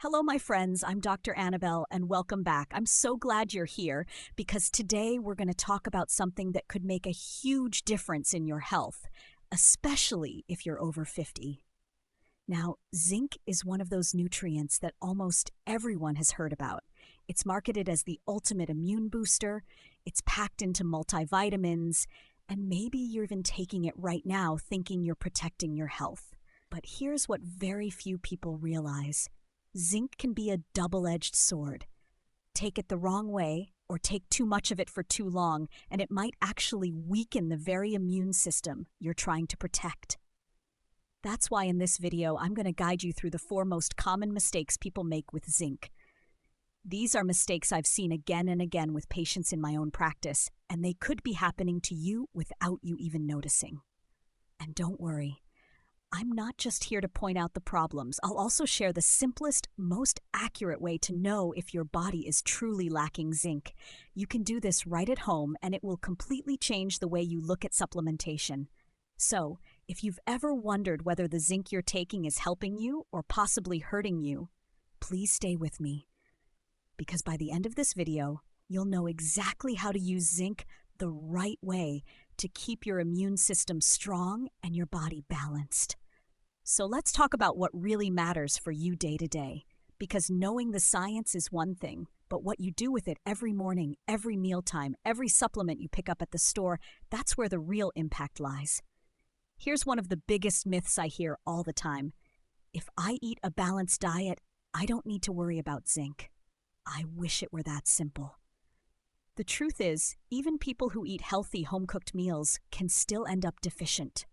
Hello, my friends. I'm Dr. Annabel, and welcome back. I'm so glad you're here because today we're going to talk about something that could make a huge difference in your health, especially if you're over 50. Now, zinc is one of those nutrients that almost everyone has heard about. It's marketed as the ultimate immune booster, it's packed into multivitamins, and maybe you're even taking it right now thinking you're protecting your health. But here's what very few people realize. Zinc can be a double-edged sword. Take it the wrong way, or take too much of it for too long, and it might actually weaken the very immune system you're trying to protect. That's why in this video, I'm going to guide you through the 4 most common mistakes people make with zinc. These are mistakes I've seen again and again with patients in my own practice, and they could be happening to you without you even noticing. And don't worry. I'm not just here to point out the problems. I'll also share the simplest, most accurate way to know if your body is truly lacking zinc. You can do this right at home, and it will completely change the way you look at supplementation. So, if you've ever wondered whether the zinc you're taking is helping you or possibly hurting you, please stay with me. Because by the end of this video, you'll know exactly how to use zinc the right way to keep your immune system strong and your body balanced. So let's talk about what really matters for you day to day, because knowing the science is one thing, but what you do with it every morning, every mealtime, every supplement you pick up at the store, that's where the real impact lies. Here's one of the biggest myths I hear all the time. If I eat a balanced diet, I don't need to worry about zinc. I wish it were that simple. The truth is, even people who eat healthy home-cooked meals can still end up deficient.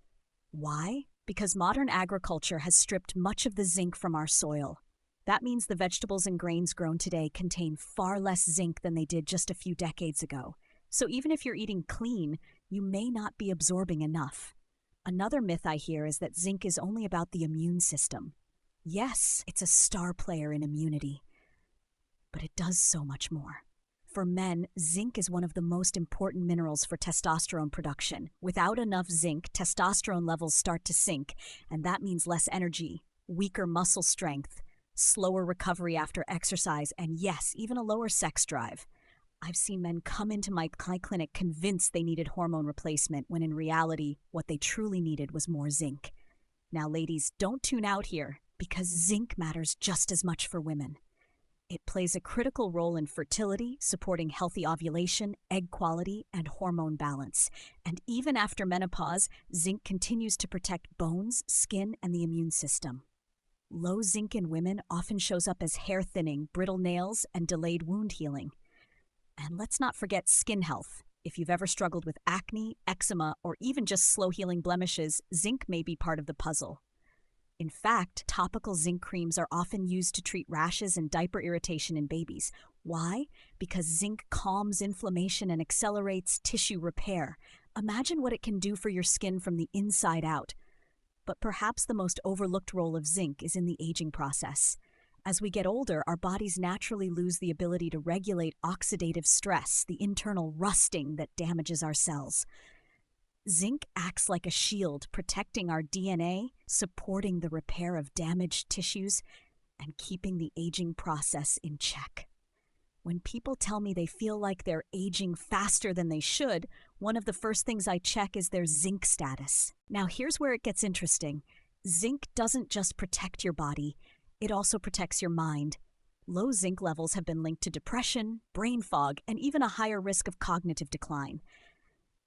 Why? Because modern agriculture has stripped much of the zinc from our soil. That means the vegetables and grains grown today contain far less zinc than they did just a few decades ago. So even if you're eating clean, you may not be absorbing enough. Another myth I hear is that zinc is only about the immune system. Yes, it's a star player in immunity, but it does so much more. For men, zinc is one of the most important minerals for testosterone production. Without enough zinc, testosterone levels start to sink, and that means less energy, weaker muscle strength, slower recovery after exercise, and yes, even a lower sex drive. I've seen men come into my clinic convinced they needed hormone replacement, when in reality, what they truly needed was more zinc. Now, ladies, don't tune out here, because zinc matters just as much for women. It plays a critical role in fertility, supporting healthy ovulation, egg quality, and hormone balance. And even after menopause, zinc continues to protect bones, skin, and the immune system. Low zinc in women often shows up as hair thinning, brittle nails, and delayed wound healing. And let's not forget skin health. If you've ever struggled with acne, eczema, or even just slow-healing blemishes, zinc may be part of the puzzle. In fact, topical zinc creams are often used to treat rashes and diaper irritation in babies. Why? Because zinc calms inflammation and accelerates tissue repair. Imagine what it can do for your skin from the inside out. But perhaps the most overlooked role of zinc is in the aging process. As we get older, our bodies naturally lose the ability to regulate oxidative stress, the internal rusting that damages our cells. Zinc acts like a shield, protecting our DNA, supporting the repair of damaged tissues, and keeping the aging process in check. When people tell me they feel like they're aging faster than they should, one of the first things I check is their zinc status. Now, here's where it gets interesting. Zinc doesn't just protect your body, it also protects your mind. Low zinc levels have been linked to depression, brain fog, and even a higher risk of cognitive decline.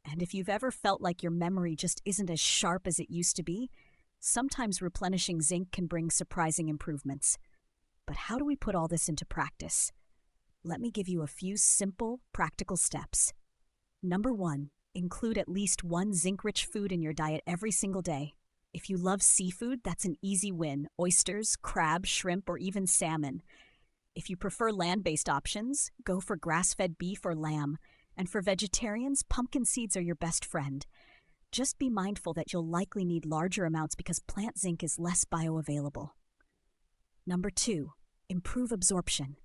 And if you've ever felt like your memory just isn't as sharp as it used to be, sometimes replenishing zinc can bring surprising improvements. But how do we put all this into practice? Let me give you a few simple, practical steps. Number 1, include at least one zinc-rich food in your diet every single day. If you love seafood, that's an easy win: oysters, crab, shrimp, or even salmon. If you prefer land-based options, go for grass-fed beef or lamb. And for vegetarians, pumpkin seeds are your best friend. Just be mindful that you'll likely need larger amounts because plant zinc is less bioavailable. Number 2, improve absorption.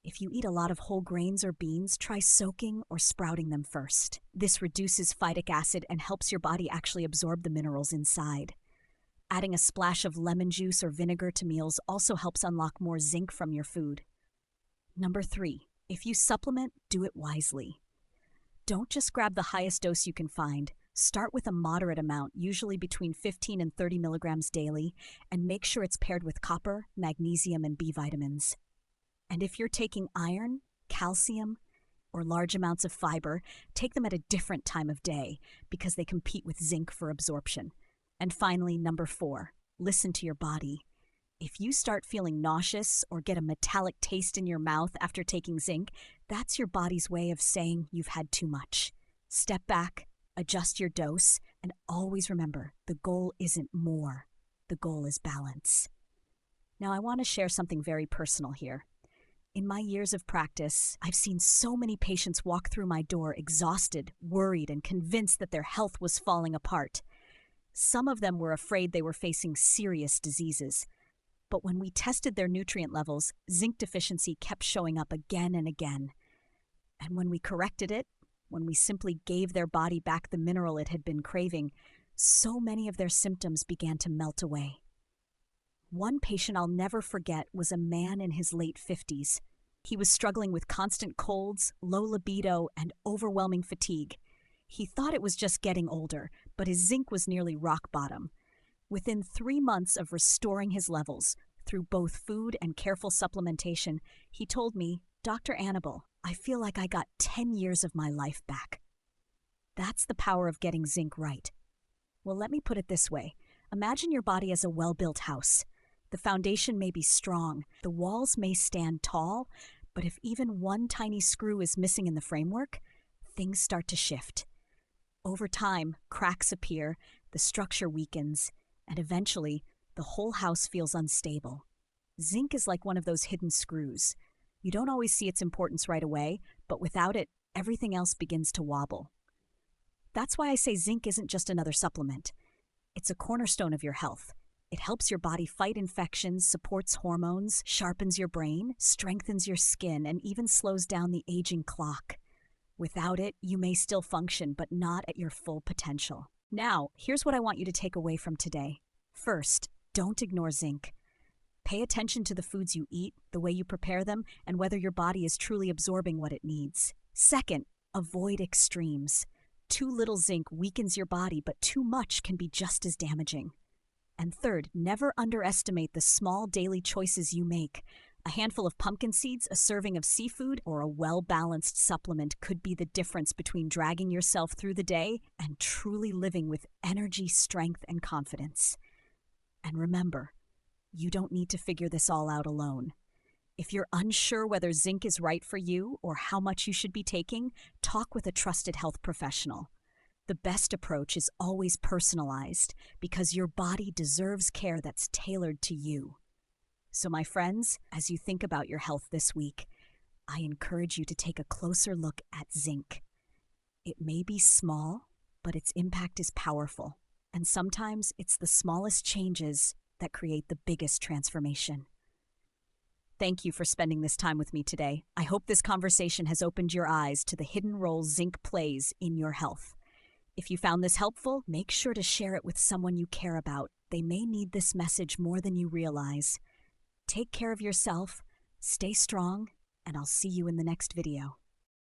If you eat a lot of whole grains or beans, try soaking or sprouting them first. This reduces phytic acid and helps your body actually absorb the minerals inside. Adding a splash of lemon juice or vinegar to meals also helps unlock more zinc from your food. Number 3, if you supplement, do it wisely. Don't just grab the highest dose you can find. Start with a moderate amount, usually between 15 and 30 milligrams daily, and make sure it's paired with copper, magnesium, and B vitamins. And if you're taking iron, calcium, or large amounts of fiber, take them at a different time of day because they compete with zinc for absorption. And finally, number 4, listen to your body. If you start feeling nauseous or get a metallic taste in your mouth after taking zinc, that's your body's way of saying you've had too much. Step back, adjust your dose, and always remember, the goal isn't more. The goal is balance. Now, I want to share something very personal here. In my years of practice, I've seen so many patients walk through my door exhausted, worried, and convinced that their health was falling apart. Some of them were afraid they were facing serious diseases. But when we tested their nutrient levels, zinc deficiency kept showing up again and again. And when we corrected it, when we simply gave their body back the mineral it had been craving, so many of their symptoms began to melt away. One patient I'll never forget was a man in his late 50s. He was struggling with constant colds, low libido, and overwhelming fatigue. He thought it was just getting older, but his zinc was nearly rock bottom. Within 3 months of restoring his levels, through both food and careful supplementation, he told me, "Dr. Annabel, I feel like I got 10 years of my life back." That's the power of getting zinc right. Well, let me put it this way. Imagine your body as a well-built house. The foundation may be strong, the walls may stand tall, but if even one tiny screw is missing in the framework, things start to shift. Over time, cracks appear, the structure weakens, and eventually, the whole house feels unstable. Zinc is like one of those hidden screws. You don't always see its importance right away, but without it, everything else begins to wobble. That's why I say zinc isn't just another supplement. It's a cornerstone of your health. It helps your body fight infections, supports hormones, sharpens your brain, strengthens your skin, and even slows down the aging clock. Without it, you may still function, but not at your full potential. Now, here's what I want you to take away from today. First, don't ignore zinc. Pay attention to the foods you eat, the way you prepare them, and whether your body is truly absorbing what it needs. Second, avoid extremes. Too little zinc weakens your body, but too much can be just as damaging. And third, never underestimate the small daily choices you make. A handful of pumpkin seeds, a serving of seafood, or a well-balanced supplement could be the difference between dragging yourself through the day and truly living with energy, strength, and confidence. And remember, you don't need to figure this all out alone. If you're unsure whether zinc is right for you or how much you should be taking, talk with a trusted health professional. The best approach is always personalized because your body deserves care that's tailored to you. So my friends, as you think about your health this week, I encourage you to take a closer look at zinc. It may be small, but its impact is powerful. And sometimes it's the smallest changes that create the biggest transformation. Thank you for spending this time with me today. I hope this conversation has opened your eyes to the hidden role zinc plays in your health. If you found this helpful, make sure to share it with someone you care about. They may need this message more than you realize. Take care of yourself, stay strong, and I'll see you in the next video.